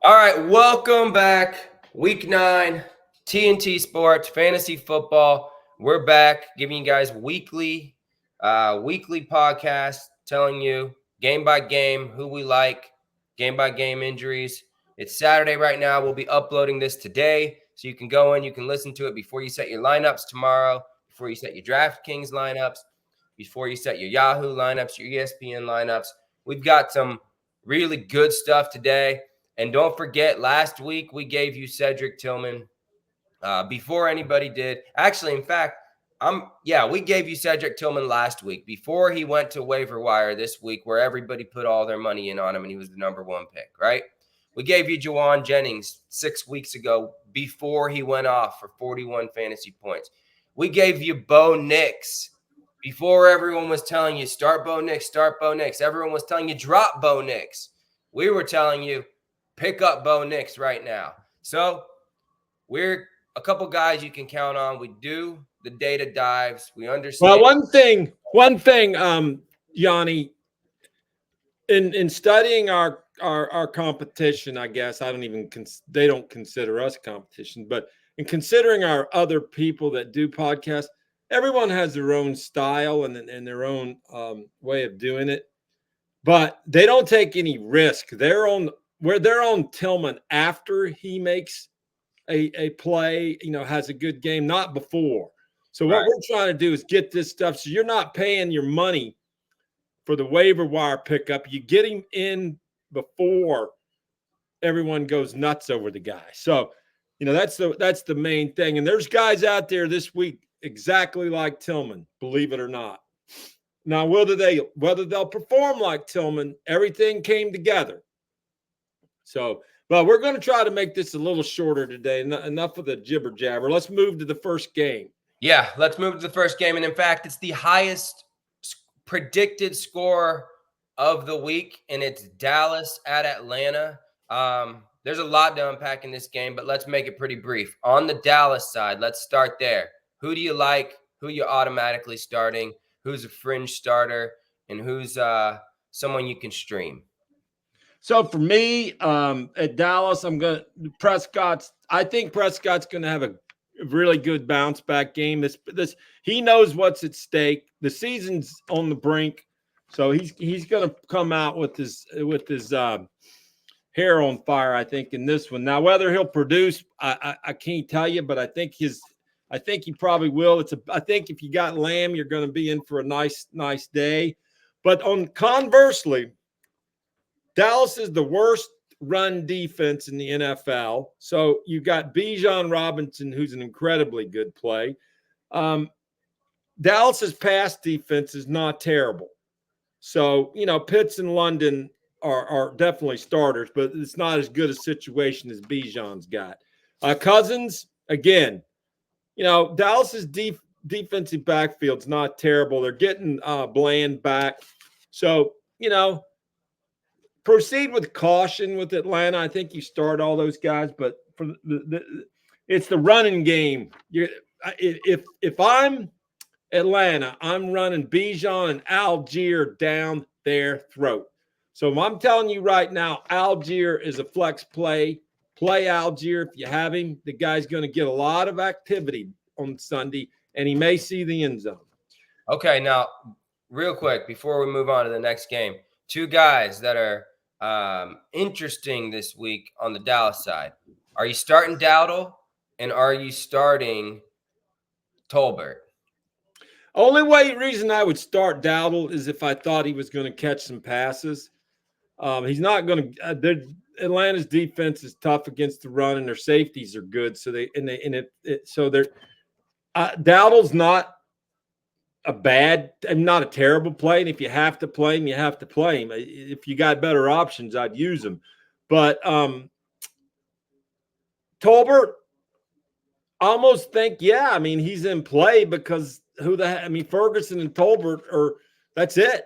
All right, welcome back. Week 9, TNT Sports, Fantasy Football. We're back giving you guys weekly podcast telling you game by game who we like, game by game injuries. It's Saturday right now. We'll be uploading this today, so you can go in, you can listen to it before you set your lineups tomorrow, before you set your DraftKings lineups, before you set your Yahoo lineups, your ESPN lineups. We've got some really good stuff today. And don't forget, last week we gave you Cedric Tillman before anybody did. Actually, in fact, we gave you Cedric Tillman last week before he went to waiver wire this week, where everybody put all their money in on him and he was the number one pick, right? We gave you Juwan Jennings 6 weeks ago before he went off for 41 fantasy points. We gave you Bo Nix before everyone was telling you start Bo Nix, start Bo Nix. Everyone was telling you drop Bo Nix. We were telling you pick up Bo Nix right now. So we're a couple guys you can count on. We do the data dives. We understand. Well, one thing, Yanni, in studying our competition, I guess I don't even they don't consider us competition, but in considering our other people that do podcasts, everyone has their own style and their own way of doing it, but they don't take any risk. They're on Tillman after he makes a play, has a good game, not before. So what we're trying to do is get this stuff so you're not paying your money for the waiver wire pickup. You get him in before everyone goes nuts over the guy. So, that's the main thing. And there's guys out there this week exactly like Tillman, believe it or not. Now, whether they'll perform like Tillman, everything came together. So, well, we're going to try to make this a little shorter today. Enough of the jibber jabber. Let's move to the first game. Yeah, let's move to the first game. And in fact, it's the highest predicted score of the week, and it's Dallas at Atlanta. There's a lot to unpack in this game, but let's make it pretty brief. On the Dallas side, let's start there. Who do you like? Who you automatically starting? Who's a fringe starter? And who's someone you can stream? So for me, at Dallas, I think Prescott's going to have a really good bounce back game. He knows what's at stake. The season's on the brink, so he's going to come out with his hair on fire, I think, in this one. Now, whether he'll produce, I can't tell you, but I think he probably will. I think if you got Lamb, you're going to be in for a nice day. But conversely, Dallas is the worst run defense in the NFL. So you got Bijan Robinson, who's an incredibly good play. Dallas's pass defense is not terrible. So, Pitts and London are definitely starters, but it's not as good a situation as Bijan's got. Cousins, again, Dallas's defensive backfield's not terrible. They're getting Bland back. So, proceed with caution with Atlanta. I think you start all those guys, but for it's the running game. If I'm Atlanta, I'm running Bijan and Algier down their throat. So I'm telling you right now, Algier is a flex play. Play Algier if you have him. The guy's going to get a lot of activity on Sunday, and he may see the end zone. Okay, now, real quick, before we move on to the next game, two guys that are interesting this week on the Dallas side. Are you starting Dowdle and are you starting Tolbert? Only reason I would start Dowdle is if I thought he was going to catch some passes. He's not going to. Atlanta's defense is tough against the run, and their safeties are good. So Dowdle's not not a terrible play. And if you have to play him, you have to play him. If you got better options, I'd use him. But Tolbert, I almost think, he's in play because Ferguson and Tolbert that's it.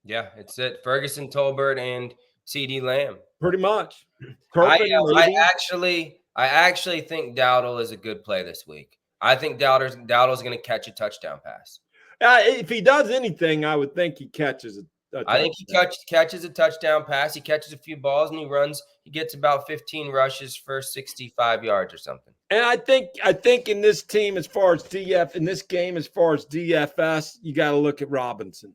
Yeah, it's it. Ferguson, Tolbert, and CeeDee Lamb. Pretty much. I actually think Dowdle is a good play this week. I think Dowdle's going to catch a touchdown pass. If he does anything, I would think he catches I think he catches a touchdown pass. He catches a few balls and he runs. He gets about 15 rushes for 65 yards or something. And I think in this team, as far as in this game, as far as DFS, you got to look at Robinson.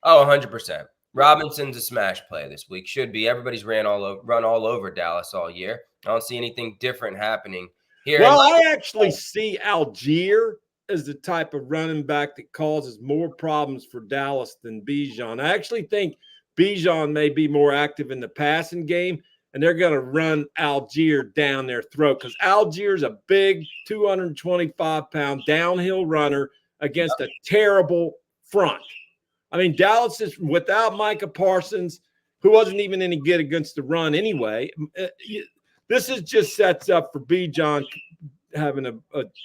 Oh, 100%. Robinson's a smash play this week. Should be. Everybody's run all over Dallas all year. I don't see anything different happening here. Well, I actually see Algier as the type of running back that causes more problems for Dallas than Bijan. I actually think Bijan may be more active in the passing game, and they're going to run Algier down their throat because Algier's a big 225-pound downhill runner against a terrible front. I mean, Dallas is without Micah Parsons, who wasn't even any good against the run anyway. This is just sets up for Bijan having a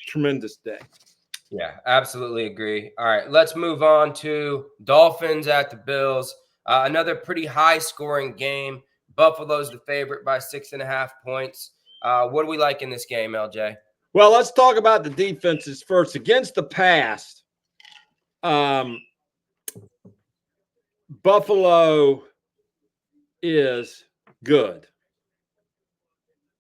tremendous day. Yeah, absolutely agree. All right, let's move on to Dolphins at the Bills. Another pretty high-scoring game. Buffalo's the favorite by 6.5 points. What do we like in this game, LJ? Well, let's talk about the defenses first. Against the pass, Buffalo is good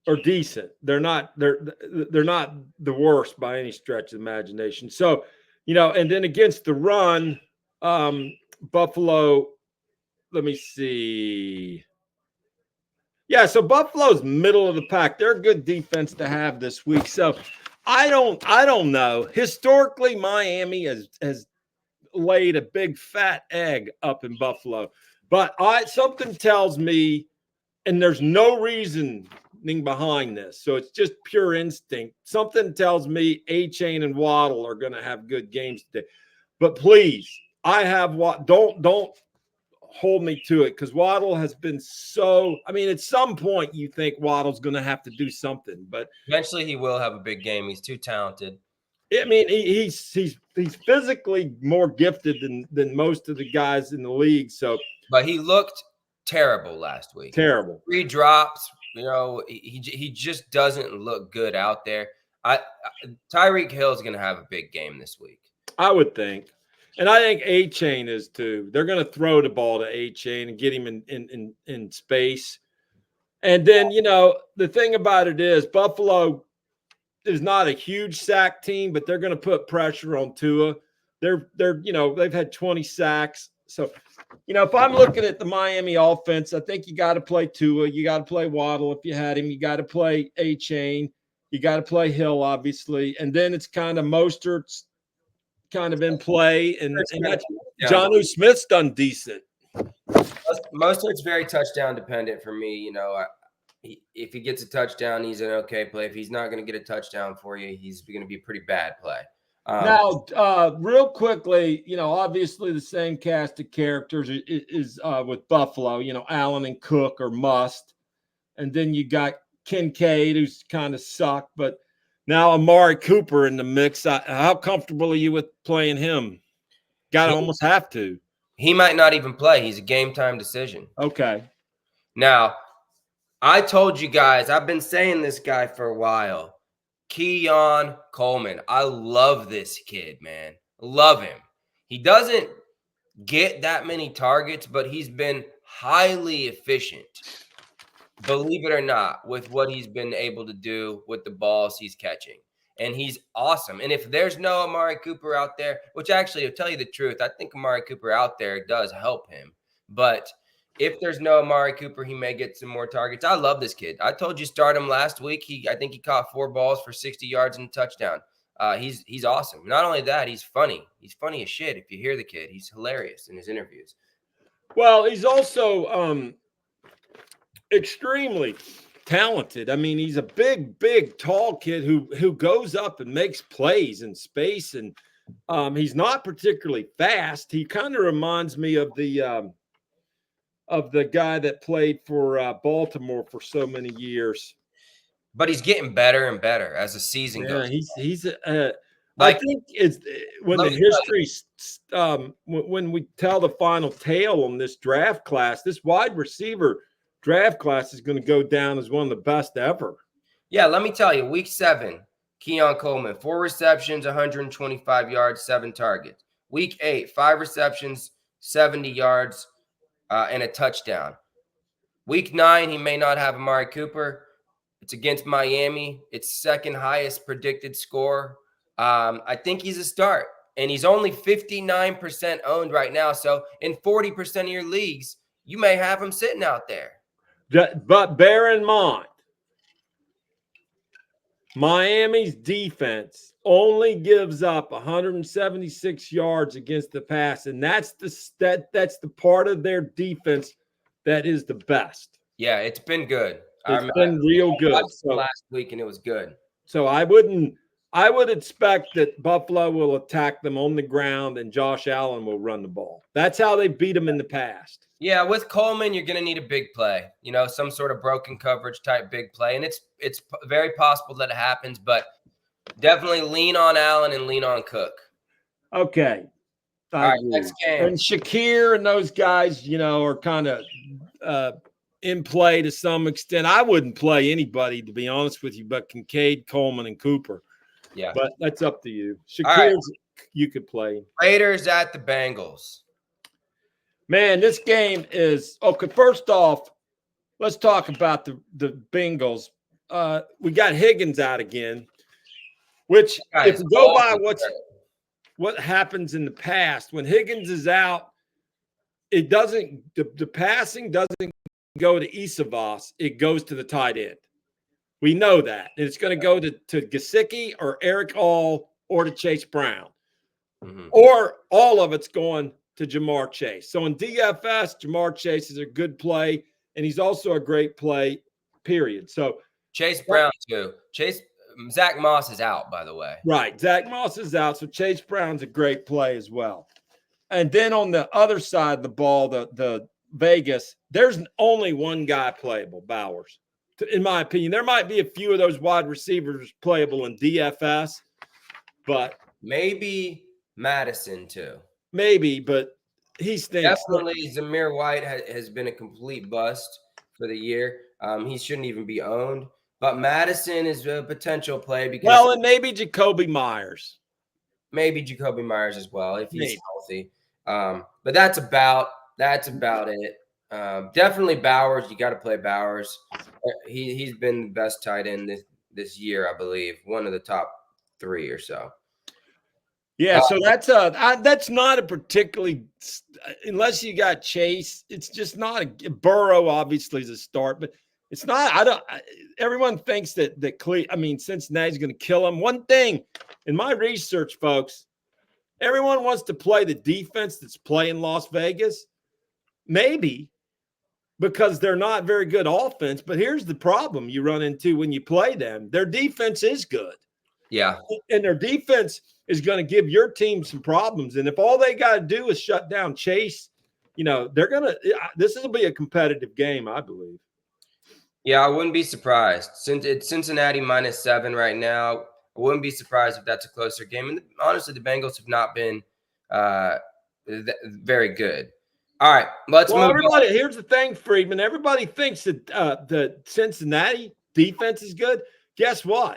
or decent. They're not the worst by any stretch of the imagination. So, and then against the run, Buffalo, let me see. Yeah, so Buffalo's middle of the pack. They're a good defense to have this week. So I don't know. Historically, Miami has laid a big fat egg up in Buffalo. But something tells me, and there's no reasoning behind this, so it's just pure instinct. Something tells me A-Chain and Waddle are going to have good games today. But please, don't hold me to it because Waddle has been so. I mean, at some point you think Waddle's going to have to do something, but eventually he will have a big game. He's too talented. I mean, he's physically more gifted than most of the guys in the league. So, but he looked terrible last week. Terrible. 3 drops. He just doesn't look good out there. Tyreek Hill is going to have a big game this week. I would think. And I think A-Chain is too. They're going to throw the ball to A-Chain and get him in space. And then, the thing about it is Buffalo is not a huge sack team, but they're going to put pressure on Tua. They've had 20 sacks. So, if I'm looking at the Miami offense, I think you got to play Tua. You got to play Waddle if you had him. You got to play A-Chain. You got to play Hill, obviously. And then it's kind of Mostert's kind of in play. And that's Jonnu Smith's done decent. Mostert's very touchdown dependent for me. If he gets a touchdown, he's an okay play. If he's not going to get a touchdown for you, he's going to be a pretty bad play. Now, real quickly, obviously the same cast of characters is with Buffalo, Allen and Cook or Must. And then you got Kincaid, who's kind of sucked. But now Amari Cooper in the mix. How comfortable are you with playing him? Got to almost have to. He might not even play. He's a game-time decision. Okay. Now, I told you guys, I've been saying this guy for a while. Keon Coleman. I love this kid, man. Love him. He doesn't get that many targets, but he's been highly efficient, believe it or not, with what he's been able to do with the balls he's catching. And he's awesome. And if there's no Amari Cooper out there, which actually, to tell you the truth, I think Amari Cooper out there does help him. But if there's no Amari Cooper, he may get some more targets. I love this kid. I told you start him last week. I think he caught 4 balls for 60 yards and a touchdown. He's awesome. Not only that, he's funny. He's funny as shit. If you hear the kid, he's hilarious in his interviews. Well, he's also extremely talented. I mean, he's a big, tall kid who goes up and makes plays in space, and he's not particularly fast. He kind of reminds me of the guy that played for Baltimore for so many years. But he's getting better and better as the season goes. He's I think it's when the history when we tell the final tale on this draft class, this wide receiver draft class is going to go down as one of the best ever. Yeah, let me tell you, week 7, Keon Coleman, 4 receptions, 125 yards, 7 targets. Week 8, 5 receptions, 70 yards, and a touchdown. Week 9, he may not have Amari Cooper. It's against Miami. It's second highest predicted score. I think he's a start, and he's only 59% owned right now. So in 40% of your leagues, you may have him sitting out there. But bear in mind, Miami's defense only gives up 176 yards against the pass, and that's the part of their defense that is the best. Yeah, it's been good. It's been real good. So last week, and it was good. So I would expect that Buffalo will attack them on the ground and Josh Allen will run the ball. That's how they beat them in the past. Yeah, with Coleman, you're going to need a big play, some sort of broken coverage type big play. And it's very possible that it happens, but definitely lean on Allen and lean on Cook. Okay. All right, next game. And Shakir and those guys, are kind of in play to some extent. I wouldn't play anybody, to be honest with you, but Kincaid, Coleman, and Cooper. Yeah. But that's up to you. Shakir, you could play. Raiders at the Bengals. Man, this game is – okay, first off, let's talk about the Bengals. We got Higgins out again, which if you go by what happens in the past, when Higgins is out, it doesn't – the passing doesn't go to Isavas. It goes to the tight end. We know that. And it's going to go to Gesicki or Eric All or to Chase Brown. Mm-hmm. Or all of it's going to Jamar Chase. So in DFS, Jamar Chase is a good play, and he's also a great play, period. So Chase Brown, too. Zach Moss is out, by the way. Right. Zach Moss is out, so Chase Brown's a great play as well. And then on the other side of the ball, the Vegas, there's only one guy playable, Bowers. In my opinion, there might be a few of those wide receivers playable in DFS, but maybe Madison too. Maybe, but he stinks. Definitely, Zamir White has been a complete bust for the year. He shouldn't even be owned. But Madison is a potential play because and maybe Jacoby Myers. Maybe Jacoby Myers as well if he's healthy. But that's about it. Definitely Bowers. You got to play Bowers. He's been the best tight end this year, I believe. One of the top 3 or so. Yeah, so that's not a particularly unless you got Chase. It's just not a Burrow. Obviously, is a start, but it's not. Everyone thinks that Cincinnati's going to kill him. One thing in my research, folks, everyone wants to play the defense that's playing Las Vegas. Maybe because they're not very good offense. But here's the problem you run into when you play them: their defense is good. Yeah, and their defense is going to give your team some problems. And if all they got to do is shut down Chase, this will be a competitive game, I believe. Yeah, I wouldn't be surprised. Since it's Cincinnati -7 right now, I wouldn't be surprised if that's a closer game. And honestly, the Bengals have not been very good. All right, let's move on. Here's the thing, Friedman. Everybody thinks that the Cincinnati defense is good. Guess what?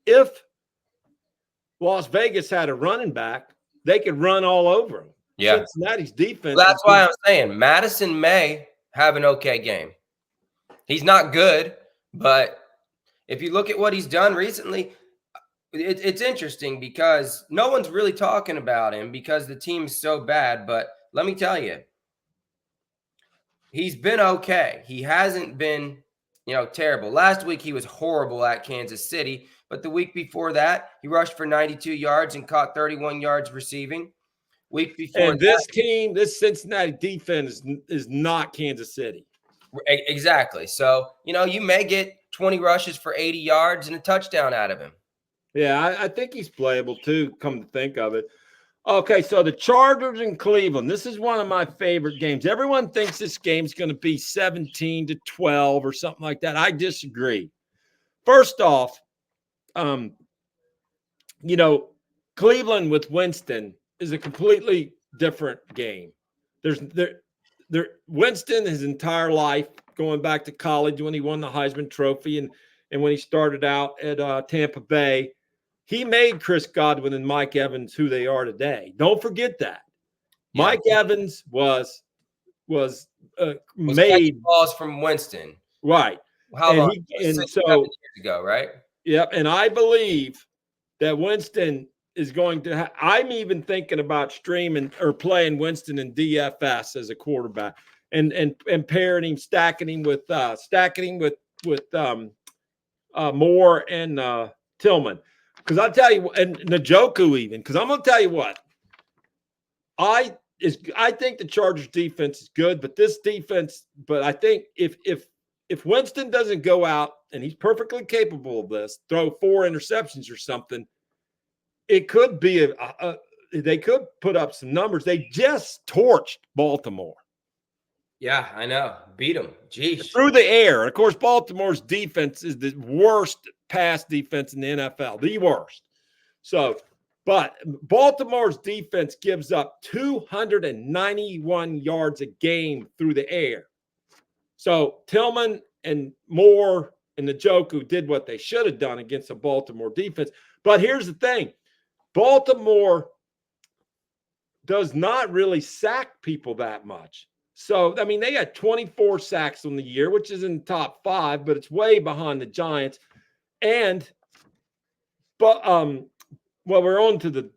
If Las Vegas had a running back, they could run all over them. Yeah. Cincinnati's defense. Well, that's why I'm saying Madison may have an okay game. He's not good, but if you look at what he's done recently, it's interesting because no one's really talking about him because the team's so bad. But let me tell you, he's been okay. He hasn't been, terrible. Last week, he was horrible at Kansas City. But the week before that, he rushed for 92 yards and caught 31 yards receiving. Week before and this Cincinnati defense is not Kansas City. Exactly. So, you may get 20 rushes for 80 yards and a touchdown out of him. Yeah, I think he's playable too, come to think of it. Okay, so the Chargers in Cleveland. This is one of my favorite games. Everyone thinks this game's going to be 17-12 or something like that. I disagree. First off, Cleveland with Winston is a completely different game. Winston his entire life, going back to college when he won the Heisman Trophy and when he started out at Tampa Bay, he made Chris Godwin and Mike Evans who they are today. Don't forget that. Yeah. Mike Evans was was Was made catching balls from Winston. right. How And long? he and 6, so 7 years ago, right? yep. And I believe that Winston is going to. I'm even thinking about streaming or playing Winston in DFS as a quarterback, and pairing him, stacking him with Moore and Tillman. Because I'll tell you, and Njoku even. Because I'm going to tell you what, I think the Chargers defense is good, but this defense. But I think if Winston doesn't go out, and he's perfectly capable of this, throw 4 interceptions or something, it could be they could put up some numbers. They just torched Baltimore. Yeah, I know. Beat them. Jeez. Through the air. Of course, Baltimore's defense is the worst pass defense in the NFL, the worst. So, but Baltimore's defense gives up 291 yards a game through the air. So Tillman and Moore and Njoku did what they should have done against the Baltimore defense. But here's the thing. Baltimore does not really sack people that much. So, I mean, they got 24 sacks on the year, which is in the top 5, but it's way behind the Giants. Well, we're on to the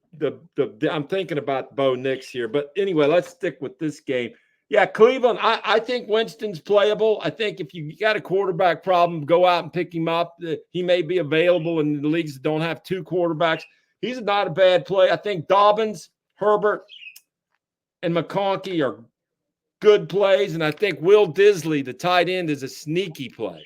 I'm thinking about Bo Nix here. But anyway, let's stick with this game. Yeah, Cleveland, I think Winston's playable. I think if you got a quarterback problem, go out and pick him up. He may be available in the leagues that don't have 2 quarterbacks. He's not a bad play. I think Dobbins, Herbert, and McConkey are good plays. And I think Will Disley, the tight end, is a sneaky play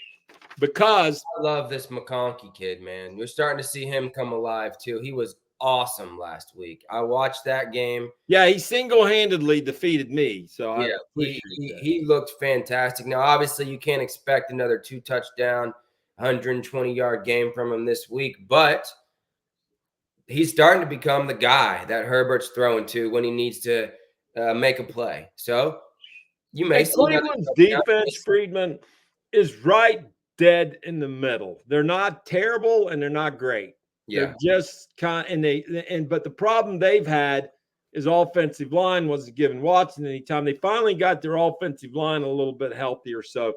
because I love this McConkey kid, man. You're starting to see him come alive, too. He was awesome last week. I watched that game. Yeah, he single-handedly defeated me. So yeah, he looked fantastic. Now, obviously, you can't expect another 2-touchdown, 120-yard game from him this week, but he's starting to become the guy that Herbert's throwing to when he needs to make a play. So you may see Cleveland's defense, Friedman, is right dead in the middle. They're not terrible and they're not great. Yeah. They're just but the problem they've had is offensive line wasn't giving Watson any time. They finally got their offensive line a little bit healthier. So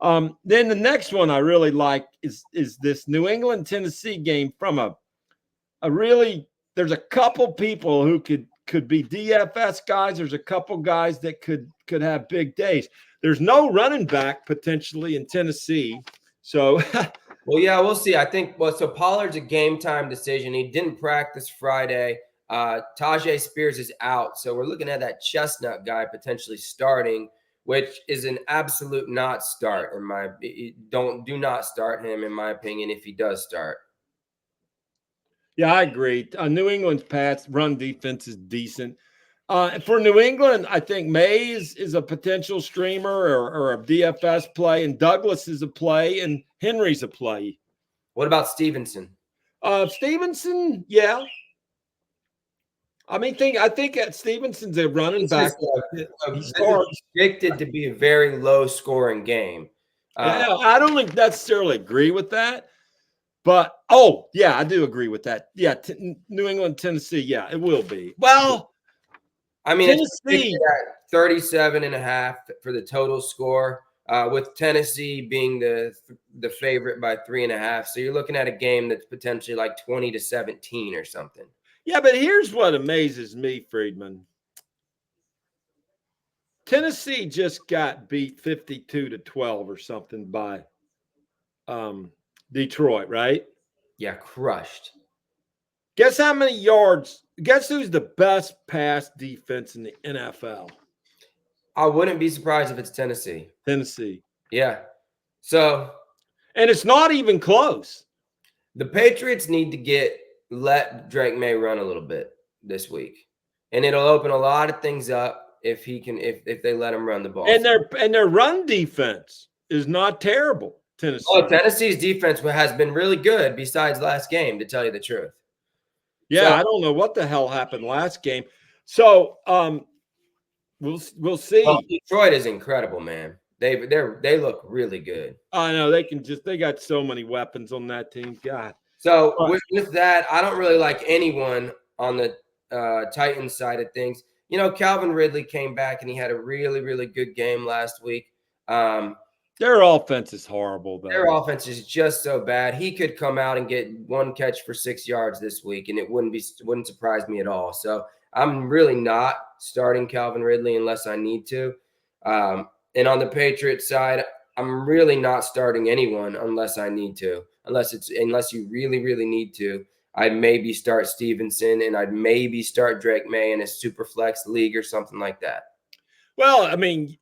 then the next one I really like is this New England Tennessee game from there's a couple people who could be DFS guys. There's a couple guys that could have big days. There's no running back potentially in Tennessee. So well, yeah, we'll see. I think so Pollard's a game time decision. He didn't practice Friday. Tajay Spears is out. So we're looking at that Chestnut guy potentially starting, which is an absolute not start do not start him in my opinion if he does start. Yeah, I agree. New England's pass run defense is decent. For New England, I think Mays is a potential streamer or a DFS play, and Douglas is a play, and Henry's a play. What about Stevenson? Stevenson, yeah. I think that Stevenson's a running back. He's predicted to be a very low-scoring game. I don't necessarily agree with that. But, yeah, I do agree with that. Yeah, New England, Tennessee, yeah, it will be. Well, I mean, Tennessee at 37.5 for the total score, with Tennessee being the favorite by 3.5. So you're looking at a game that's potentially like 20-17 or something. Yeah, but here's what amazes me, Friedman. Tennessee just got beat 52-12 or something by Detroit, right? Yeah, crushed. Guess how many yards? Guess who's the best pass defense in the NFL? I wouldn't be surprised if it's Tennessee. Tennessee. Yeah. So. And it's not even close. The Patriots need to let Drake May run a little bit this week. And it'll open a lot of things up if they let him run the ball. And their run defense is not terrible. Tennessee. Oh, Tennessee's defense has been really good besides last game, to tell you the truth. Yeah, I don't know what the hell happened last game. So we'll see. Well, Detroit is incredible, man. They look really good. I know they got so many weapons on that team. God. So with that, I don't really like anyone on the Titans side of things. Calvin Ridley came back and he had a really, really good game last week. Their offense is horrible, though. Their offense is just so bad. He could come out and get one catch for 6 yards this week, and it wouldn't surprise me at all. So I'm really not starting Calvin Ridley unless I need to. And on the Patriots side, I'm really not starting anyone unless I need to. Unless you really, really need to. I'd maybe start Stevenson, and I'd maybe start Drake May in a super flex league or something like that. Well, I mean,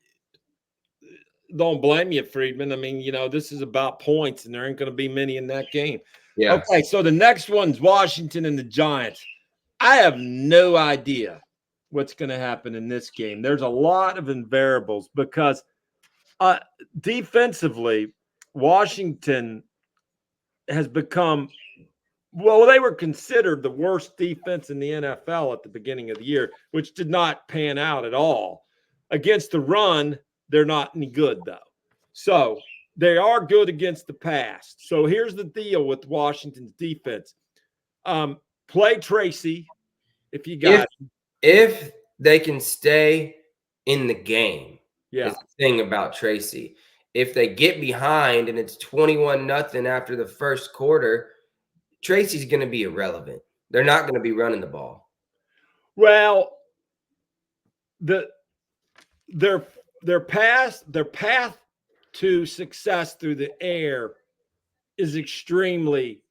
don't blame you, Friedman. I mean, this is about points, and there ain't going to be many in that game. Yeah. Okay, so the next one's Washington and the Giants. I have no idea what's going to happen in this game. There's a lot of variables because defensively, Washington has become – well, they were considered the worst defense in the NFL at the beginning of the year, which did not pan out at all. Against the run, they're not any good, though. So they are good against the pass. So here's the deal with Washington's defense. Play Tracy if you got him. If they can stay in the game. Yeah. Is the thing about Tracy. If they get behind and it's 21-0 after the first quarter, Tracy's going to be irrelevant. They're not going to be running the ball. Well, their path to success through the air is extremely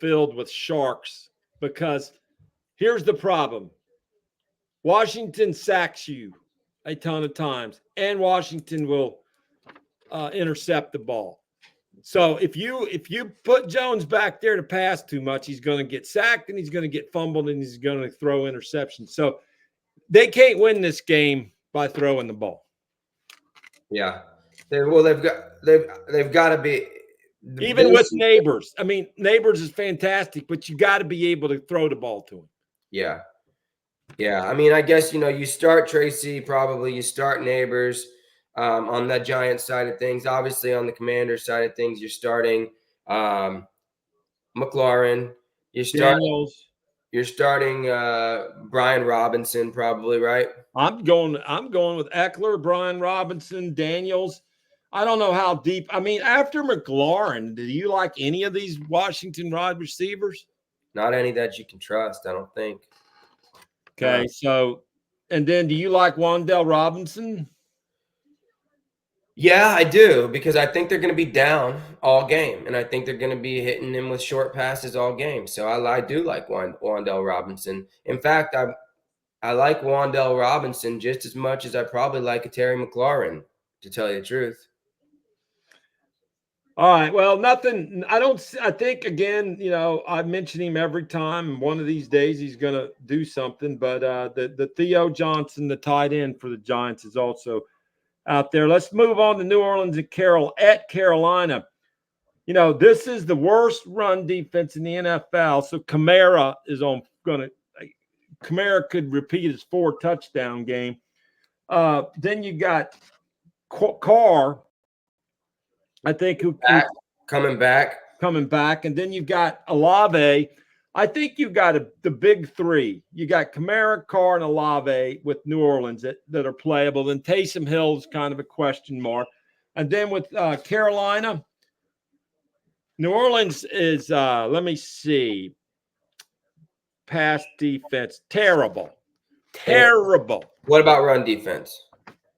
filled with sharks because here's the problem. Washington sacks you a ton of times, and Washington will intercept the ball. So if you put Jones back there to pass too much, he's going to get sacked and he's going to get fumbled and he's going to throw interceptions. So they can't win this game by throwing the ball. Yeah. They've got to be even with Neighbors. I mean, Neighbors is fantastic, but you got to be able to throw the ball to him. Yeah. Yeah. I mean, I guess you start Tracy, probably you start Neighbors. On that Giants side of things, obviously on the Commanders side of things, you're starting McLaurin. You're starting Brian Robinson, probably, right? I'm going with Eckler, Brian Robinson, Daniels. I don't know how deep. I mean, after McLaurin, do you like any of these Washington wide receivers? Not any that you can trust, I don't think. Okay, so and then do you like Wan'Dale Robinson? Yeah, I do, because I think they're going to be down all game, and I think they're going to be hitting him with short passes all game. So I do like Wan'Dale Robinson. In fact, I like Wan'Dale Robinson just as much as I probably like a Terry McLaurin, to tell you the truth. All right. Well, nothing. I think, again, I mention him every time. One of these days he's going to do something. But the Theo Johnson, the tight end for the Giants, is also out there. Let's move on to New Orleans at Carolina. This is the worst run defense in the NFL. So Kamara could repeat his 4-touchdown game. Then you got Carr, I think, who coming back. And then you've got Olave. I think you've got the big three. You got Kamara, Carr, and Olave with New Orleans that are playable. Then Taysom Hill is kind of a question mark. And then with Carolina, New Orleans is, let me see, pass defense, terrible. What about run defense?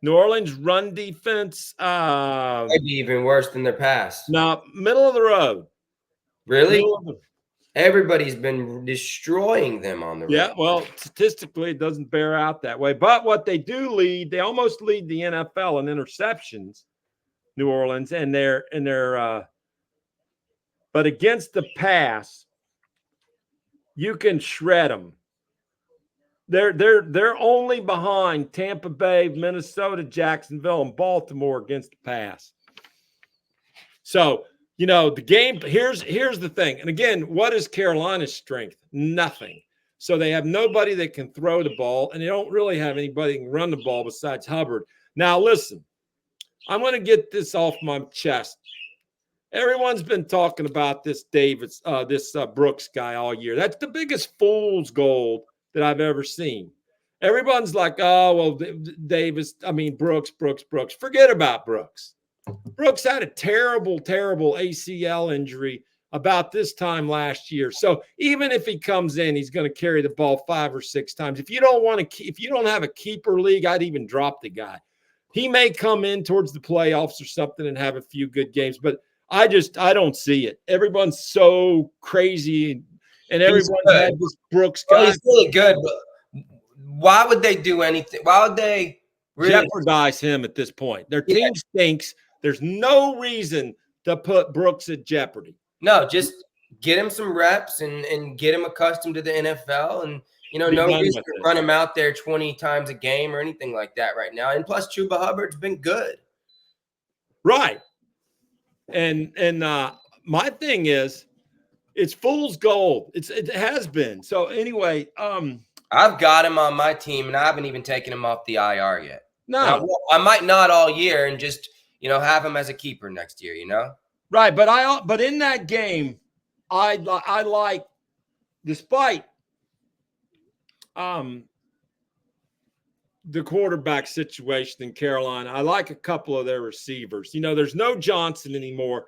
New Orleans run defense. Maybe even worse than their pass. No, middle of the road. Really? Everybody's been destroying them on the road. Yeah, well, statistically, it doesn't bear out that way. But what they do lead, they almost lead the NFL in interceptions, New Orleans, and they're but against the pass, you can shred them. They're only behind Tampa Bay, Minnesota, Jacksonville, and Baltimore against the pass. So, the game, here's the thing. And again, what is Carolina's strength? Nothing. So they have nobody that can throw the ball, and they don't really have anybody that can run the ball besides Hubbard. Now, listen, I'm going to get this off my chest. Everyone's been talking about this Brooks guy all year. That's the biggest fool's gold that I've ever seen. Everyone's like, oh, well, Davis, Brooks. Forget about Brooks. Brooks had a terrible, terrible ACL injury about this time last year. So even if he comes in, he's going to carry the ball 5 or 6 times. If you don't have a keeper league, I'd even drop the guy. He may come in towards the playoffs or something and have a few good games, but I don't see it. Everyone's so crazy, and everyone's had this Brooks guy. Well, he's really good, but why would they do anything? Why would they really jeopardize him at this point? Their team stinks. There's no reason to put Brooks at jeopardy. No, just get him some reps and get him accustomed to the NFL, and no reason to run him out there 20 times a game or anything like that right now. And plus, Chuba Hubbard's been good. Right. And my thing is, it's fool's gold. It has been. So anyway, I've got him on my team, and I haven't even taken him off the IR yet. No, I might not all year, and just have him as a keeper next year. Right. But in that game, I like, despite the quarterback situation in Carolina, I like a couple of their receivers. There's no Johnson anymore.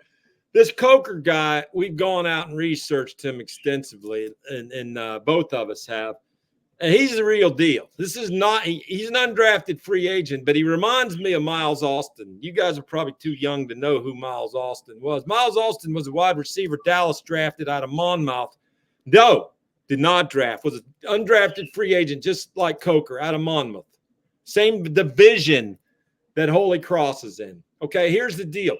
This Coker guy, we've gone out and researched him extensively, and both of us have. And he's the real deal. This is not – he's an undrafted free agent, but he reminds me of Miles Austin. You guys are probably too young to know who Miles Austin was. Miles Austin was a wide receiver Dallas drafted out of Monmouth. No, did not draft. Was an undrafted free agent just like Coker out of Monmouth. Same division that Holy Cross is in. Okay, here's the deal.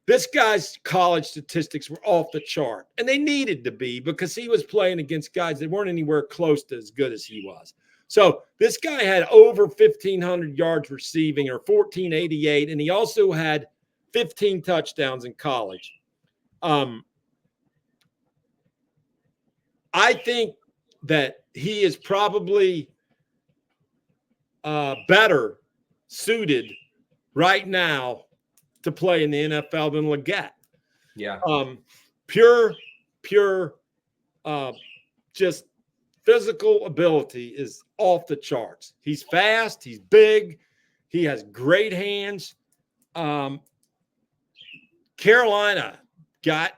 This guy's college statistics were off the chart, and they needed to be because he was playing against guys that weren't anywhere close to as good as he was. So this guy had over 1,500 yards receiving, or 1,488, and he also had 15 touchdowns in college. I think that he is probably better suited right now to play in the NFL than Leggett. Yeah. Pure, just physical ability is off the charts. He's fast. He's big. He has great hands. Carolina got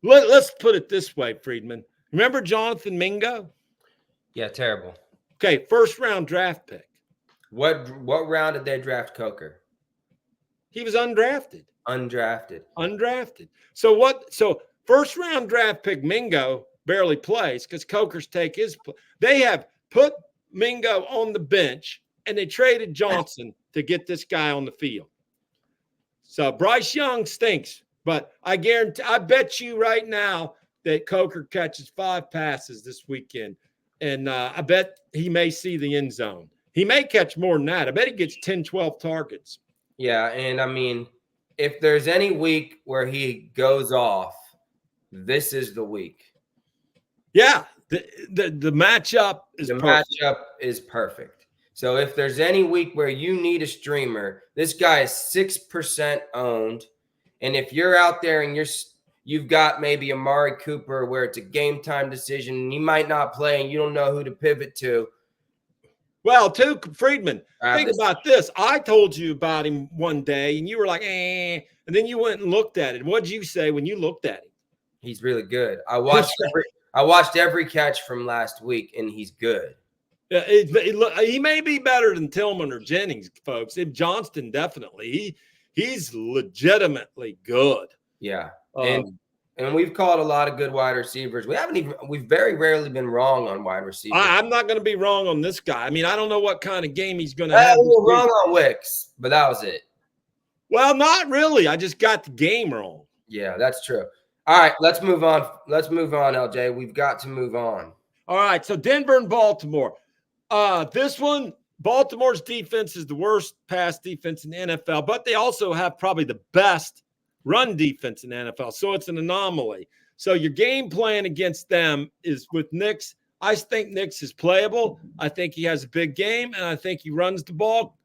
let's put it this way, Friedman. Remember Jonathan Mingo? Yeah, terrible. Okay, first-round draft pick. What round did they draft Coker? He was undrafted. Undrafted. So first round draft pick Mingo barely plays because Coker's take his. They have put Mingo on the bench and they traded Johnson to get this guy on the field. So Bryce Young stinks, but I bet you right now that Coker catches 5 passes this weekend, and I bet he may see the end zone. He may catch more than that. I bet he gets 10, 12 targets. Yeah, and if there's any week where he goes off, this is the week. Yeah, the matchup is matchup is perfect. So if there's any week where you need a streamer, this guy is 6% owned, and if you're out there and you've got maybe Amari Cooper where it's a game time decision and he might not play and you don't know who to pivot to. Well, too, Friedman, think about this. I told you about him one day, and you were like, and then you went and looked at it. What did you say when you looked at him? He's really good. I watched every catch from last week, and he's good. Yeah, he may be better than Tillman or Jennings, folks. Johnston, definitely. He's legitimately good. Yeah, and we've called a lot of good wide receivers. We've very rarely been wrong on wide receivers. I'm not going to be wrong on this guy. I don't know what kind of game he's going to have. We were wrong on Wicks, but that was it. Well, not really. I just got the game wrong. Yeah, that's true. All right, let's move on. LJ. We've got to move on. All right, so Denver and Baltimore. This one, Baltimore's defense is the worst pass defense in the NFL, but they also have probably the best run defense in the NFL. So it's an anomaly. So your game plan against them is with Nix. I think Nix is playable. I think he has a big game, and I think he runs the ball.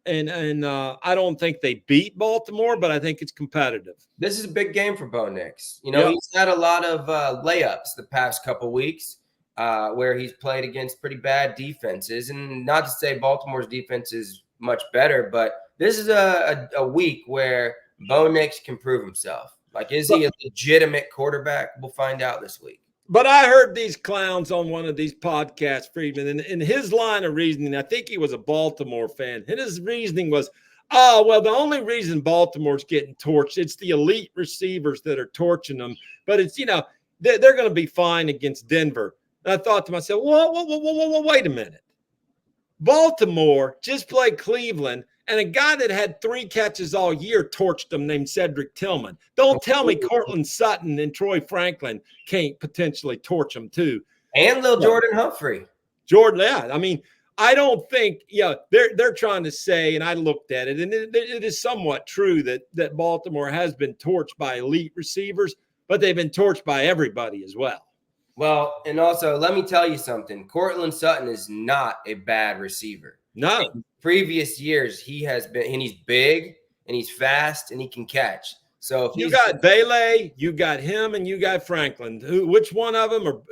And I don't think they beat Baltimore, but I think it's competitive. This is a big game for Bo Nix. He's had a lot of layups the past couple weeks, where he's played against pretty bad defenses. And not to say Baltimore's defense is much better, but this is a week where Bo Nix can prove himself. Like, is he a legitimate quarterback? We'll find out this week. But I heard these clowns on one of these podcasts, Friedman, and in his line of reasoning, I think he was a Baltimore fan, and his reasoning was, oh, well, the only reason Baltimore's getting torched, it's the elite receivers that are torching them. But it's, they're going to be fine against Denver. And I thought to myself, whoa, wait a minute. Baltimore just played Cleveland, and a guy that had 3 catches all year torched them named Cedric Tillman. Don't tell me Cortland Sutton and Troy Franklin can't potentially torch them too. And little Jordan Humphrey. Jordan, yeah. I mean, I don't think, they're trying to say, and I looked at it, and it is somewhat true that Baltimore has been torched by elite receivers, but they've been torched by everybody as well. Well, and also, let me tell you something. Cortland Sutton is not a bad receiver. No. In previous years, he has been, and he's big, and he's fast, and he can catch. So if you got Bailey, you got him, and you got Franklin. Which one of them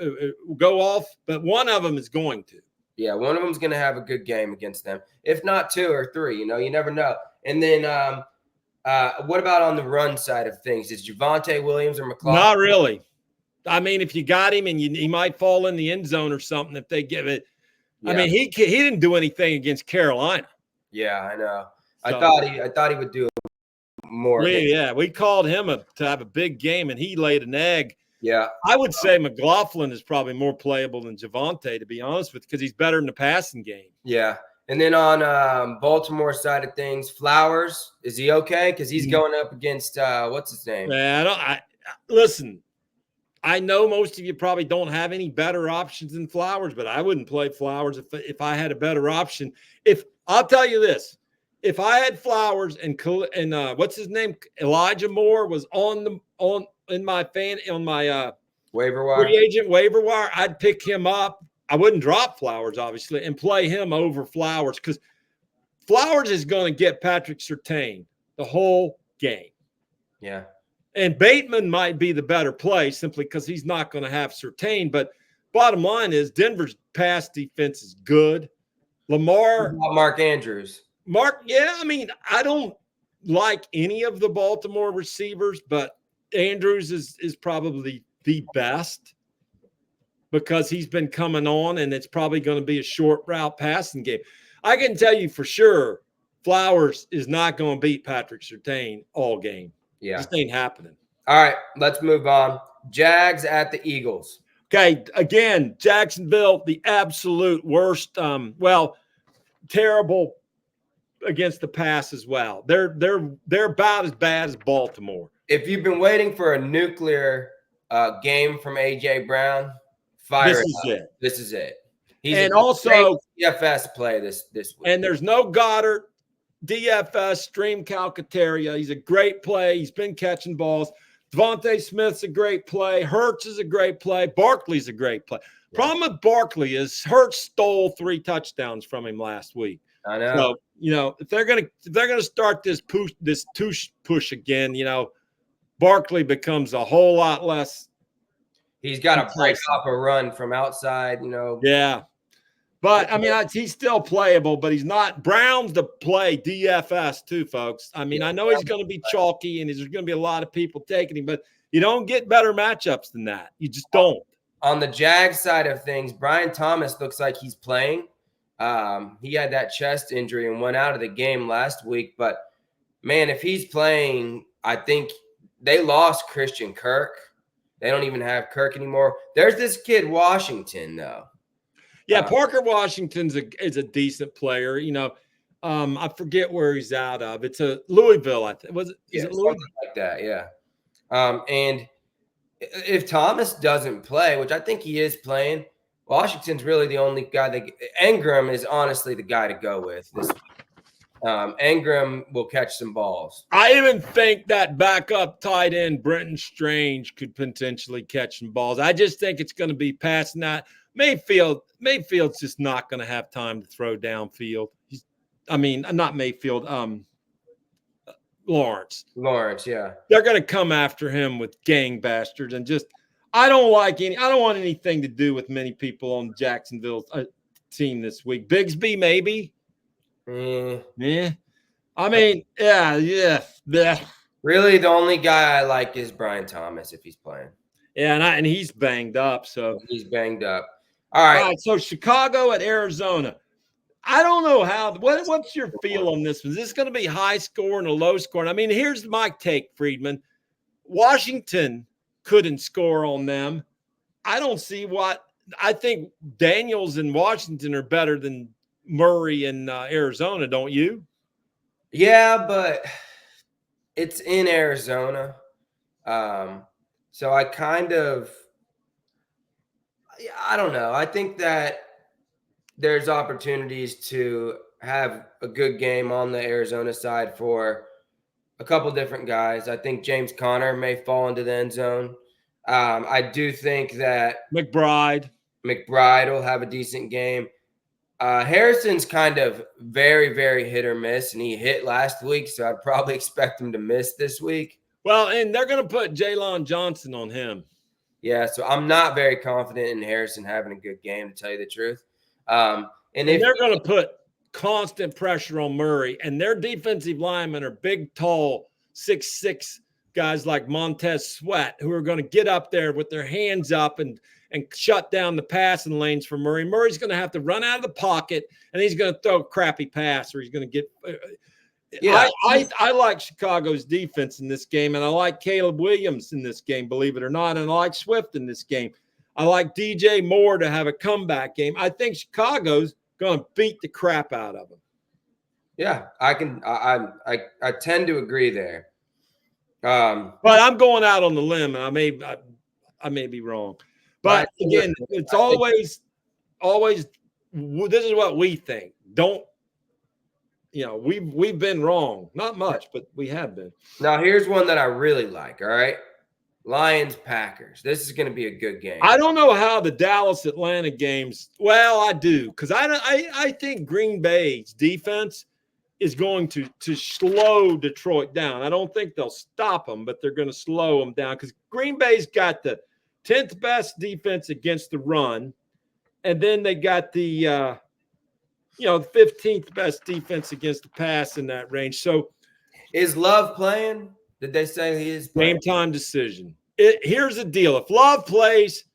go off? But one of them is going to. Yeah, one of them is going to have a good game against them. If not 2 or 3, you never know. And then what about on the run side of things? Is Javonte Williams or McLaughlin? Not really. I mean, if you got him and he might fall in the end zone or something if they give it. Yeah. I mean, he didn't do anything against Carolina. Yeah, I know. So, I thought he would do more. We called him to have a big game, and he laid an egg. Yeah. I would say McLaughlin is probably more playable than Javonte, to be honest with you, because he's better in the passing game. Yeah. And then on Baltimore side of things, Flowers, is he okay? Because he's going up against what's his name? Listen. I know most of you probably don't have any better options than Flowers, but I wouldn't play Flowers if I had a better option. If I'll tell you this, if I had Flowers and what's his name, Elijah Moore was on my waiver wire, free agent waiver wire, I'd pick him up. I wouldn't drop Flowers obviously and play him over Flowers because Flowers is going to get Patrick Surtain the whole game. Yeah. And Bateman might be the better play simply because he's not going to have Surtain. But bottom line is Denver's pass defense is good. Lamar. Mark Andrews. I mean, I don't like any of the Baltimore receivers, but Andrews is probably the best because he's been coming on, and it's probably going to be a short route passing game. I can tell you for sure Flowers is not going to beat Patrick Surtain all game. Yeah. This ain't happening. All right, let's move on. Jags at the Eagles. Okay, again, Jacksonville, the absolute worst. Terrible against the pass as well. They're about as bad as Baltimore. If you've been waiting for a nuclear game from AJ Brown, This is it. He's also DFS play this week. And there's no Goddard. DFS, Stream Calcaterra. He's a great play. He's been catching balls. Devontae Smith's a great play. Hurts is a great play. Barkley's a great play. Yeah. Problem with Barkley is Hurts stole 3 touchdowns from him last week. I know. So, if they're gonna start this push again, Barkley becomes a whole lot less. He's got to break off a run from outside, Yeah. But, I mean, he's still playable, but he's not. Brown's to play DFS too, folks. I mean, I know he's going to be chalky and there's going to be a lot of people taking him, but you don't get better matchups than that. You just don't. On the Jags side of things, Brian Thomas looks like he's playing. He had that chest injury and went out of the game last week. But, man, if he's playing, I think they lost Christian Kirk. They don't even have Kirk anymore. There's this kid, Washington, though. Yeah, Parker Washington is a decent player. I forget where he's out of. It's a Louisville, I think. Is it Louisville? Like that, yeah. And if Thomas doesn't play, which I think he is playing, Washington's really the only guy Engram is honestly the guy to go with this week. Engram will catch some balls. I even think that backup tight end, Brenton Strange, could potentially catch some balls. I just think it's going to be passing that. Mayfield's just not going to have time to throw downfield. Not Mayfield. Lawrence. Lawrence, yeah. They're going to come after him with gang bastards and just I don't want anything to do with many people on Jacksonville's team this week. Bigsby, maybe. Yeah. I mean, yeah. Blech. Really, the only guy I like is Brian Thomas if he's playing. Yeah, and he's banged up. So he's banged up. All right. So Chicago at Arizona. I don't know how. What's your feel on this one? Is this going to be high scoring or low scoring? I mean, here's my take, Friedman. Washington couldn't score on them. I don't see what. I think Daniels and Washington are better than Murray and Arizona, don't you? Yeah, but it's in Arizona. So I don't know. I think that there's opportunities to have a good game on the Arizona side for a couple different guys. I think James Conner may fall into the end zone. I do think that McBride will have a decent game. Harrison's kind of very, very hit or miss, and he hit last week, so I'd probably expect him to miss this week. Well, and they're going to put Jalen Johnson on him. Yeah, so I'm not very confident in Harrison having a good game, to tell you the truth. And they're going to put constant pressure on Murray, and their defensive linemen are big, tall, 6'6" guys like Montez Sweat, who are going to get up there with their hands up and shut down the passing lanes for Murray. Murray's going to have to run out of the pocket, and he's going to throw a crappy pass, or he's going to get yeah. I like Chicago's defense in this game, and I like Caleb Williams in this game, believe it or not, and I like Swift in this game. I like DJ Moore to have a comeback game. I think Chicago's going to beat the crap out of them. Yeah, I tend to agree there. But I'm going out on the limb. I may be wrong. But again, it's always this is what we think. We've been wrong. Not much, but we have been. Now, here's one that I really like, all right? Lions, Packers. This is going to be a good game. I don't know how the Dallas Atlanta games. Well, I do, because I think Green Bay's defense is going to slow Detroit down. I don't think they'll stop them, but they're going to slow them down because Green Bay's got the 10th best defense against the run, and then they got the 15th best defense against the pass in that range. So, is Love playing? Did they say he is playing? Game time decision. Here's the deal. If Love plays,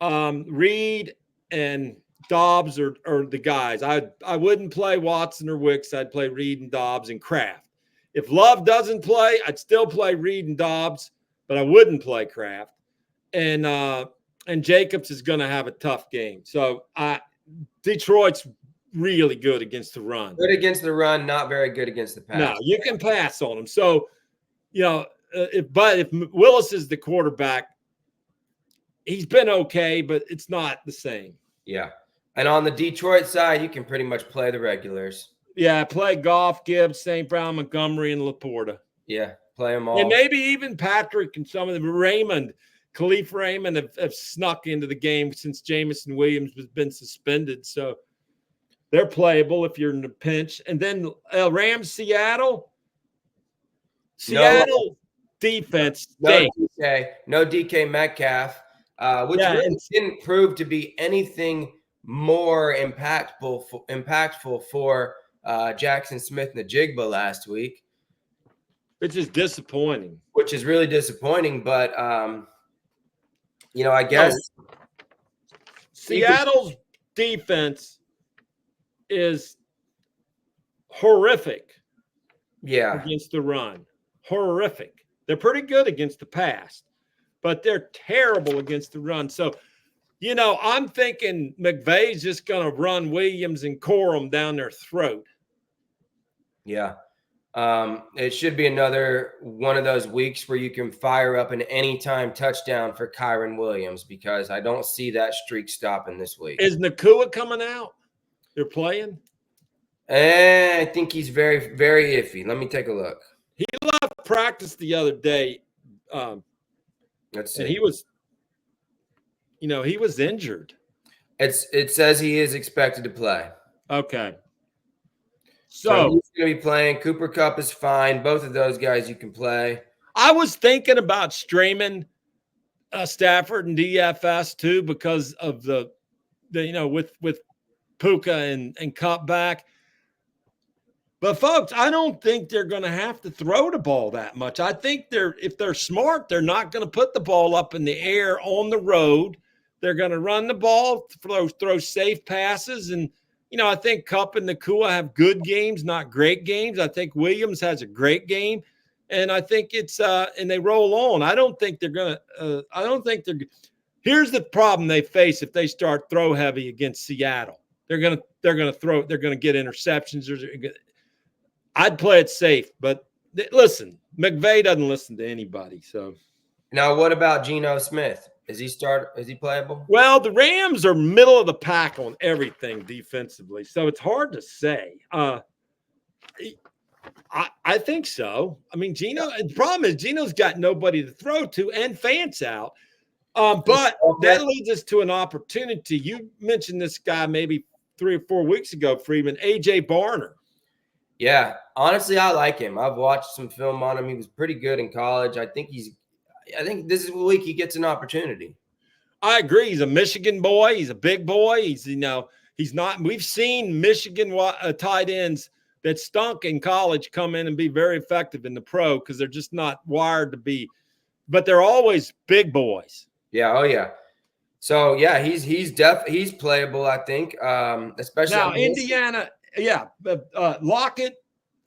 Reed and Dobbs are the guys. I wouldn't play Watson or Wicks. I'd play Reed and Dobbs and Kraft. If Love doesn't play, I'd still play Reed and Dobbs, but I wouldn't play Kraft. And Jacobs is going to have a tough game. So Detroit's really good against the run. Good against the run, not very good against the pass. No, you can pass on them. So, if Willis is the quarterback, he's been okay, but it's not the same. Yeah. And on the Detroit side, you can pretty much play the regulars. Yeah, play Goff, Gibbs, St. Brown, Montgomery, and Laporta. Yeah, play them all. And maybe even Patrick and some of them. Khalif Raymond have snuck into the game since Jamison Williams has been suspended. So they're playable if you're in a pinch. And then Rams, Seattle. Defense. No DK Metcalf, which really didn't prove to be anything more impactful for Jackson Smith-Njigba last week. Which is disappointing. Which is really disappointing, but I guess Seattle's defense is horrific. Yeah, against the run. Horrific. They're pretty good against the pass, but they're terrible against the run. So, I'm thinking McVay's just going to run Williams and Corum down their throat. Yeah. It should be another one of those weeks where you can fire up an anytime touchdown for Kyren Williams, because I don't see that streak stopping this week. Is Nakua coming out? They're playing? I think he's very, very iffy. Let me take a look. He left practice the other day. Let's see. And he was injured. It says he is expected to play. Okay. So he's going to be playing. Cooper Kupp is fine. Both of those guys you can play. I was thinking about Strayman Stafford and DFS too because of the with Puka and Cup back. But folks, I don't think they're going to have to throw the ball that much. I think if they're smart, they're not going to put the ball up in the air on the road. They're going to run the ball, throw safe passes, and I think Cup and Nakua have good games, not great games. I think Williams has a great game, and I think it's and they roll on. I don't think they're going to. I don't think they're. Here's the problem they face if they start throw heavy against Seattle. They're going to throw. They're going to get interceptions. I'd play it safe, but listen, McVay doesn't listen to anybody. So now, what about Geno Smith? Is he playable? Well, the Rams are middle of the pack on everything defensively, so it's hard to say. I think so. I mean, Geno. The problem is Geno's got nobody to throw to and Fant's out. But that leads us to an opportunity. You mentioned this guy maybe 3 or 4 weeks ago, Friedman, AJ Barner. Yeah, honestly, I like him. I've watched some film on him. He was pretty good in college. I think this is the week he gets an opportunity. I agree. He's a Michigan boy. He's a big boy. He's not. We've seen Michigan tight ends that stunk in college come in and be very effective in the pro because they're just not wired to be. But they're always big boys. Yeah. Oh yeah. So yeah, he's playable. I think, especially now Indiana. Yeah, Lockett,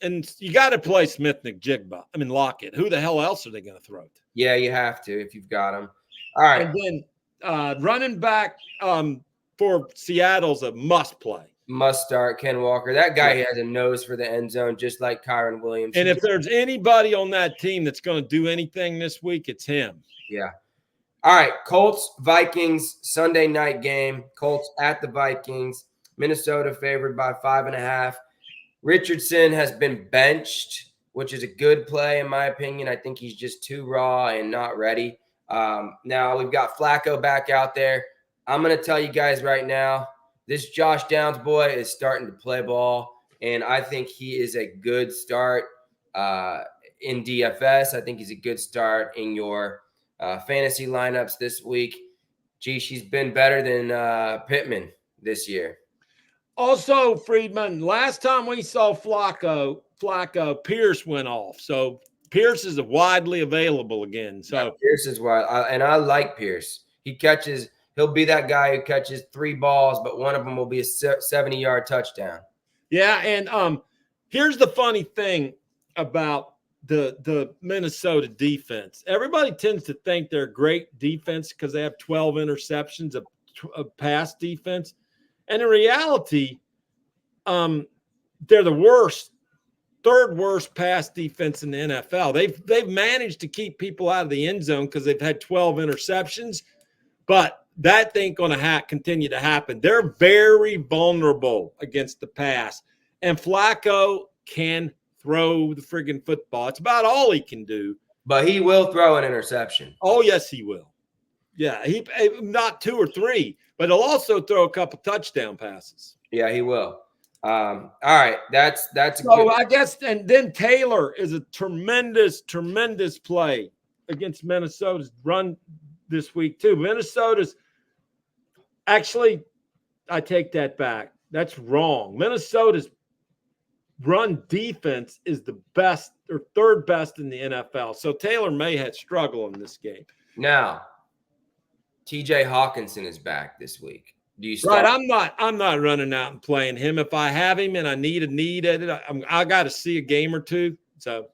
and you got to play Smith-Njigba. I mean, Lockett. Who the hell else are they going to throw to? Yeah, you have to if you've got him. All right. And then running back for Seattle's a must play. Must start Ken Walker. That guy has a nose for the end zone, just like Kyron Williams. And if there's anybody on that team that's going to do anything this week, it's him. Yeah. All right, Colts, Vikings, Sunday night game. Colts at the Vikings. Minnesota favored by 5.5. Richardson has been benched, which is a good play in my opinion. I think he's just too raw and not ready. Now we've got Flacco back out there. I'm going to tell you guys right now, this Josh Downs boy is starting to play ball, and I think he is a good start in DFS. I think he's a good start in your fantasy lineups this week. Gee, she's been better than Pittman this year. Also, Friedman, last time we saw Flacco, Pierce went off. So Pierce is widely available again. So yeah, Pierce is wide, and I like Pierce. He'll be that guy who catches 3 balls, but one of them will be a 70-yard touchdown. Yeah, and here's the funny thing about the Minnesota defense. Everybody tends to think they're a great defense because they have 12 interceptions of pass defense. And in reality, they're the third worst pass defense in the NFL. They've managed to keep people out of the end zone because they've had 12 interceptions, but that ain't going to continue to happen. They're very vulnerable against the pass, and Flacco can throw the friggin' football. It's about all he can do. But he will throw an interception. Oh, yes, he will. Yeah, he not 2 or 3. But he'll also throw a couple touchdown passes. Yeah, he will. All right, that's so I guess, and then Taylor is a tremendous play against Minnesota's run this week too. Minnesota's actually, I take that back. That's wrong. Minnesota's run defense is the best or third best in the NFL. So Taylor may have struggled in this game. Now, TJ Hawkinson is back this week. Do you start? Right, I'm not running out and playing him. If I have him and I need at it, I got to see a game or two. So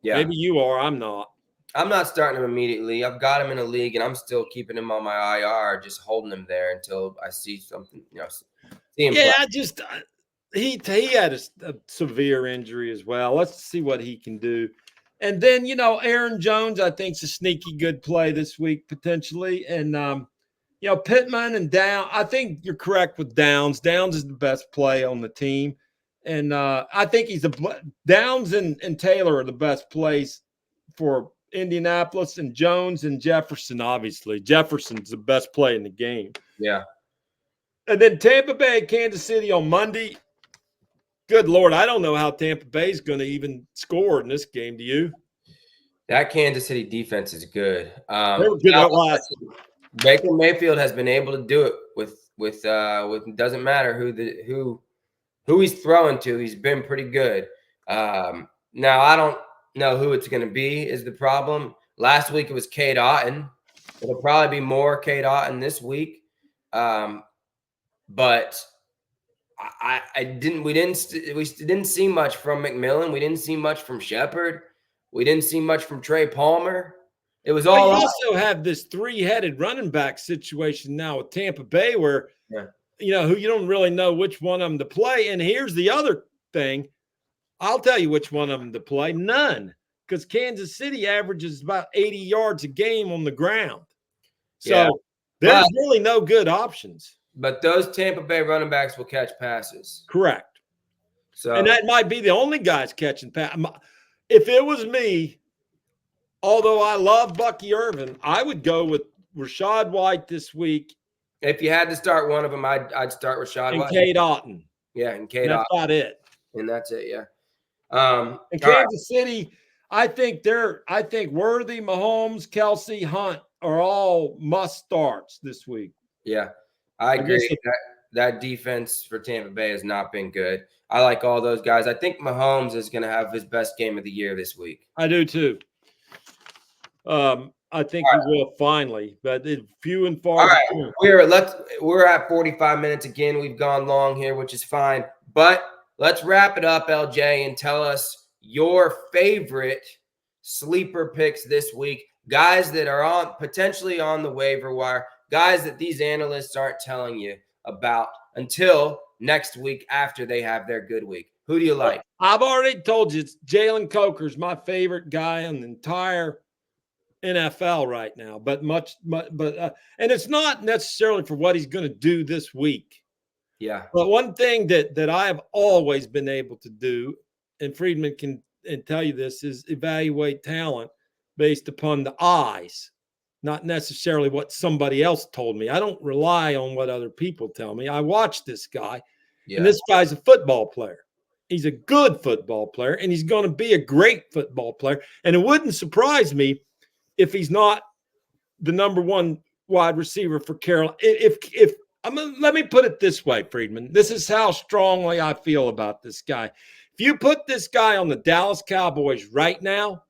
yeah, maybe you are. I'm not. I'm not starting him immediately. I've got him in a league, and I'm still keeping him on my IR, just holding him there until I see something. See him play. I just he had a severe injury as well. Let's see what he can do. And then, Aaron Jones, I think, is a sneaky good play this week, potentially. And, Pittman and Downs, I think you're correct with Downs. Downs is the best play on the team. And I think Downs and Taylor are the best plays for Indianapolis, and Jones and Jefferson, obviously. Jefferson's the best play in the game. Yeah. And then Tampa Bay, Kansas City on Monday. Good Lord, I don't know how Tampa Bay is going to even score in this game. Do you? That Kansas City defense is good. They were good Now, at last. Baker Mayfield has been able to do it with doesn't matter who he's throwing to. He's been pretty good. Now I don't know who it's going to be is the problem. Last week it was Cade Otton. It'll probably be more Cade Otton this week. But we didn't see much from McMillan. We didn't see much from Shepard. We didn't see much from Trey Palmer. It was all. You also have this three-headed running back situation now with Tampa Bay, where who you don't really know which one of them to play. And here's the other thing: I'll tell you which one of them to play. None, because Kansas City averages about 80 yards a game on the ground. So there's really no good options. But those Tampa Bay running backs will catch passes. Correct. So, and that might be the only guys catching passes. If it was me, although I love Bucky Irvin, I would go with Rachaad White this week. If you had to start one of them, I'd start Rachaad White. And Cade Otton. Yeah, and Cade Otton. That's about it. And that's it, yeah. And Kansas City, I think Worthy, Mahomes, Kelsey, Hunt are all must starts this week. Yeah, I agree. That defense for Tampa Bay has not been good. I like all those guys. I think Mahomes is going to have his best game of the year this week. I do too. I think he will finally, but it's few and far. All right, we're at 45 minutes again. We've gone long here, which is fine. But let's wrap it up, LJ, and tell us your favorite sleeper picks this week. Guys that are potentially on the waiver wire, guys that these analysts aren't telling you about until next week after they have their good week. Who do you like? I've already told you it's Jalen Coker's my favorite guy on the entire NFL right now, but and it's not necessarily for what he's going to do this week. Yeah. But one thing that I have always been able to do, and Friedman can tell you this, is evaluate talent based upon the eyes, not necessarily what somebody else told me. I don't rely on what other people tell me. I watch this guy, and this guy's a football player. He's a good football player, and he's going to be a great football player. And it wouldn't surprise me if he's not the number one wide receiver for Carolina. Let me put it this way, Friedman. This is how strongly I feel about this guy. If you put this guy on the Dallas Cowboys right now,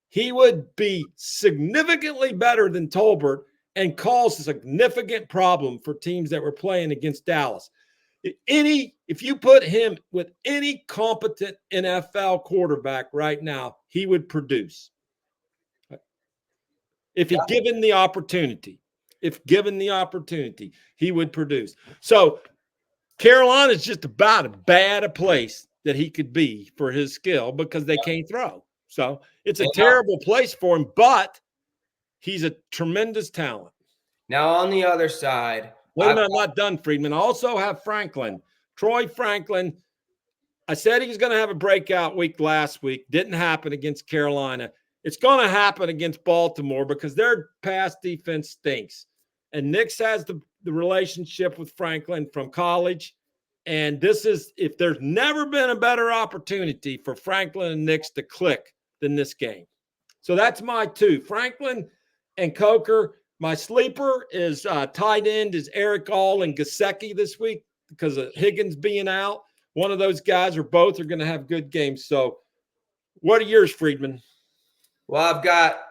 he would be significantly better than Tolbert and cause a significant problem for teams that were playing against Dallas. If you put him with any competent NFL quarterback right now, he would produce. If he's given the opportunity. If given the opportunity, he would produce. So Carolina is just about as bad a place that he could be for his skill because they can't throw. So it's a terrible place for him, but he's a tremendous talent. Now, on the other side. Wait a minute, I'm not done, Friedman. I also have Franklin. Troy Franklin. I said he was going to have a breakout week last week. Didn't happen against Carolina. It's going to happen against Baltimore because their pass defense stinks. And Nix has the relationship with Franklin from college. And this is, if there's never been a better opportunity for Franklin and Nix to click than this game. So that's my two, Franklin and Coker. My sleeper is tight end is Eric All and Gesicki this week because of Higgins being out. One of those guys or both are going to have good games. So what are yours, Friedman? Well, I've got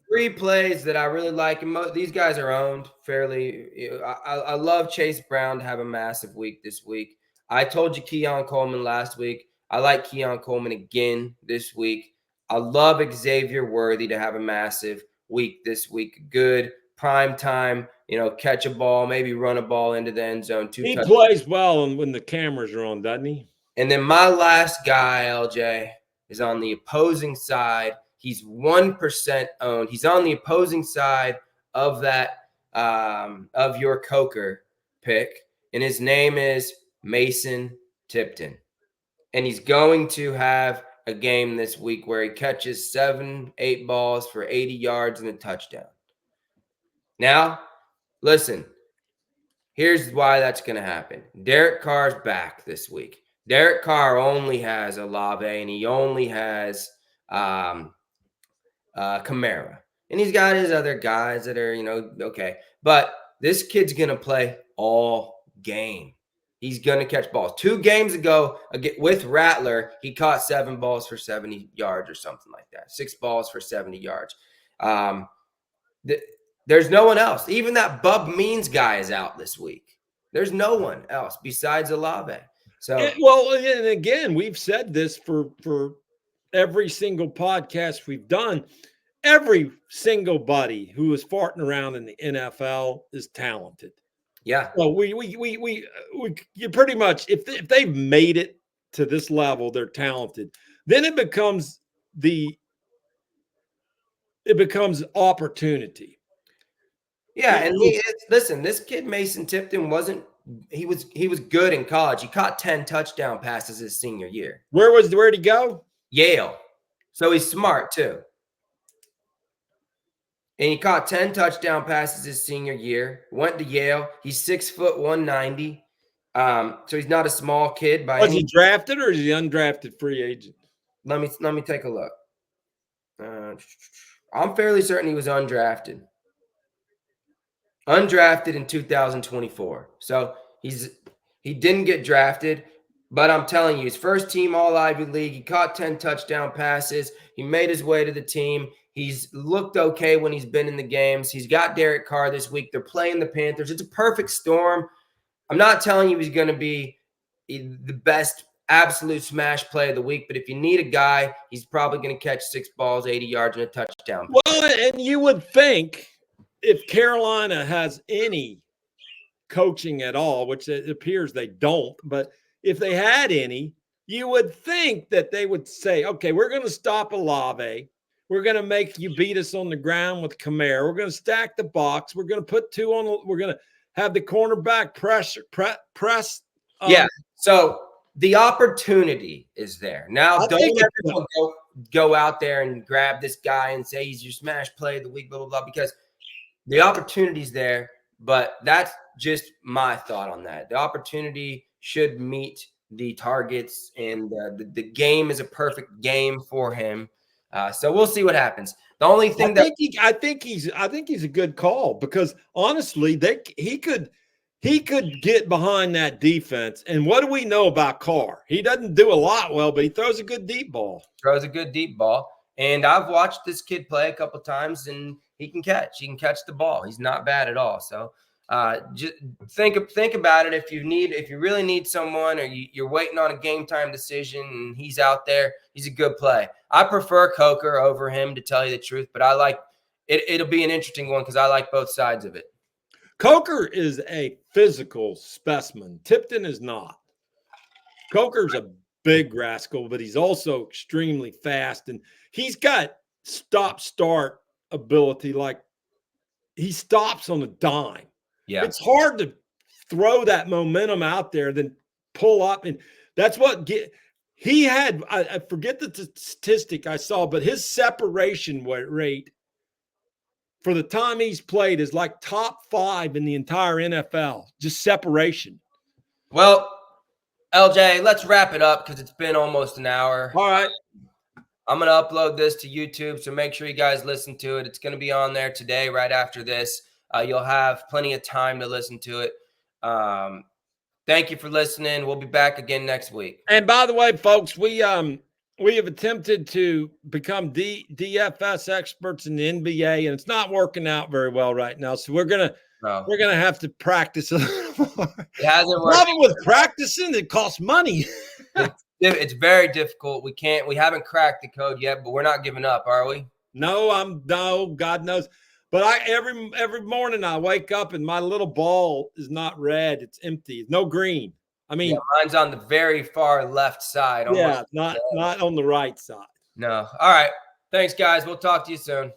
3 plays that I really like, and these guys are owned fairly. I love Chase Brown to have a massive week this week. I told you Keon Coleman last week. I like Keon Coleman again this week. I love Xavier Worthy to have a massive week this week. Good prime time, catch a ball, maybe run a ball into the end zone. He plays well when the cameras are on, doesn't he? And then my last guy, LJ, is on the opposing side. He's 1% owned. He's on the opposing side of that of your Coker pick, and his name is Mason Tipton. And he's going to have a game this week where he catches 7-8 balls for 80 yards and a touchdown. Now, listen, here's why that's going to happen. Derek Carr's back this week. Derek Carr only has Olave, and he only has Kamara. And he's got his other guys that are, okay. But this kid's going to play all game. He's going to catch balls. 2 games ago with Rattler, he caught 7 balls for 70 yards or something like that. 6 balls for 70 yards. There's no one else. Even that Bub Means guy is out this week. There's no one else besides Olave. So, and again, we've said this for every single podcast we've done. Every single buddy who is farting around in the NFL is talented. Yeah. Well, you pretty much, if they've made it to this level, they're talented. Then it becomes opportunity. Yeah, and listen, this kid Mason Tipton he was good in college. He caught 10 touchdown passes his senior year. Where'd he go? Yale. So he's smart too. And he caught 10 touchdown passes his senior year. Went to Yale. He's 6 foot 190. So he's not a small kid. Was he drafted or is he undrafted free agent? Let me take a look. I'm fairly certain he was undrafted. Undrafted in 2024. So he didn't get drafted. But I'm telling you, his first team All Ivy League. He caught 10 touchdown passes. He made his way to the team. He's looked okay when he's been in the games. He's got Derek Carr this week. They're playing the Panthers. It's a perfect storm. I'm not telling you he's going to be the best absolute smash play of the week, but if you need a guy, he's probably going to catch 6 balls, 80 yards, and a touchdown. Well, and you would think if Carolina has any coaching at all, which it appears they don't, but if they had any, you would think that they would say, okay, we're going to stop Olave. We're going to make you beat us on the ground with Kamara. We're going to stack the box. We're going to put 2 on. We're going to have the cornerback press. Yeah. So the opportunity is there. Now, don't everyone go out there and grab this guy and say he's your smash play of the week, blah, blah, blah, because the opportunity's there. But that's just my thought on that. The opportunity should meet the targets, and the game is a perfect game for him. So we'll see what happens. The only thing I think he's a good call, because honestly, he could get behind that defense. And what do we know about Carr? He doesn't do a lot well, but he throws a good deep ball. And I've watched this kid play a couple times, and he can catch. He can catch the ball. He's not bad at all. So just think about it. If you really need someone, or you're waiting on a game time decision and he's out there, he's a good play. I prefer Coker over him, to tell you the truth, but I like it. It'll be an interesting one because I like both sides of it. Coker is a physical specimen. Tipton is not. Coker's a big rascal, but he's also extremely fast, and he's got stop-start ability. Like, he stops on a dime. Yeah, it's hard to throw that momentum out there, then pull up, and that's what he had. I forget the statistic I saw, but his separation rate for the time he's played is like top 5 in the entire NFL, just separation. Well, LJ, let's wrap it up because it's been almost an hour. All right. I'm going to upload this to YouTube, so make sure you guys listen to it. It's going to be on there today, right after this. You'll have plenty of time to listen to it. Thank you for listening. We'll be back again next week. And by the way, folks, we have attempted to become DFS experts in the NBA, and it's not working out very well right now. So we're gonna have to practice a little more. It hasn't worked. Problem with practicing, it costs money. It's very difficult. We haven't cracked the code yet, but we're not giving up, are we? No, God knows. But every morning I wake up and my little ball is not red; it's empty. It's no green. I mean, yeah, mine's on the very far left side. Yeah, not on the right side. No. All right. Thanks, guys. We'll talk to you soon.